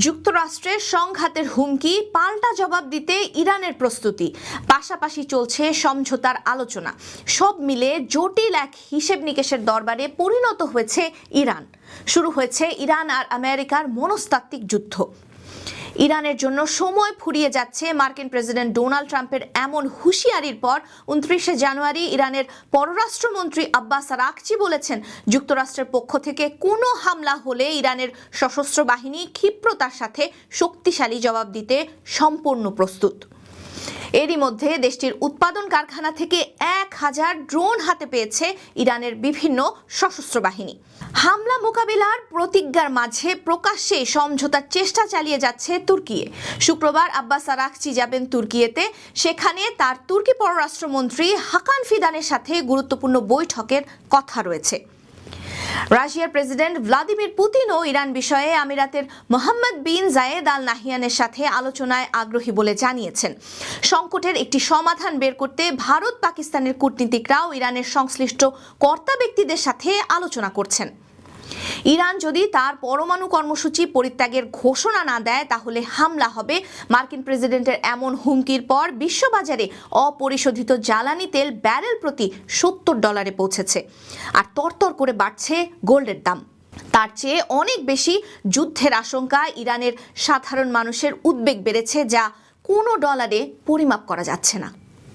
যুক্তরাষ্ট্রের সংঘাতের হুমকি, পাল্টা জবাব দিতে ইরানের প্রস্তুতি, পাশাপাশি চলছে সমঝোতার আলোচনা। সব মিলে জটিল এক হিসেব নিকেশের দরবারে পরিণত হয়েছে ইরান। শুরু হয়েছে ইরান আর আমেরিকার মনস্তাত্ত্বিক যুদ্ধ। ইরানের জন্য সময় ফুরিয়ে যাচ্ছে। মার্কিন প্রেসিডেন্ট ডোনাল্ড ট্রাম্পের এমন হুঁশিয়ারির পর 29শে জানুয়ারি ইরানের পররাষ্ট্রমন্ত্রী আব্বাস আরাকচি বলেছেন, যুক্তরাষ্ট্রের পক্ষ থেকে কোনো হামলা হলে ইরানের সশস্ত্র বাহিনী ক্ষিপ্রতার সাথে শক্তিশালী জবাব দিতে সম্পূর্ণ প্রস্তুত। এরই মধ্যে দেশটির উৎপাদন কারখানা থেকে 1000 ড্রোন হাতে পেয়েছে ইরানের বিভিন্ন সশস্ত্র বাহিনী। হামলা মোকাবিলার প্রতিজ্ঞার মাঝে প্রকাশ্যে সমঝোতার চেষ্টা চালিয়ে যাচ্ছে তুর্কি। শুক্রবার আব্বাস আরাকচি যাবেন তুর্কিয়েতে। সেখানে তার তুর্কি পররাষ্ট্রমন্ত্রী হাকান ফিদানের সাথে গুরুত্বপূর্ণ বৈঠকের কথা রয়েছে। রাশিয়ার প্রেসিডেন্ট ভ্লাদিমির পুতিনও ইরান বিষয়ে আমিরাতের মোহাম্মদ বিন জায়েদ আল নাহিয়ানের সাথে আলোচনায় আগ্রহী বলে জানিয়েছেন। সংকটের একটি সমাধান বের করতে ভারত পাকিস্তানের কূটনীতিকরাও ইরানের সংশ্লিষ্ট কর্তা ব্যক্তিদের সাথে আলোচনা করছেন। ইরান যদি তার পরমাণু কর্মসূচি পরিত্যাগের ঘোষণা না দেয় তাহলে হামলা হবে। মার্কিন প্রেসিডেন্টের এমন হুমকির পর বিশ্ববাজারে অপরিশোধিত জ্বালানি তেল ব্যারেল প্রতি $70 পৌঁছেছে। আর তরতর করে বাড়ছে গোল্ডের দাম। তার চেয়ে অনেক বেশি যুদ্ধের আশঙ্কা। ইরানের সাধারণ মানুষের উদ্বেগ বেড়েছে, যা কোনো ডলারে পরিমাপ করা যাচ্ছে না।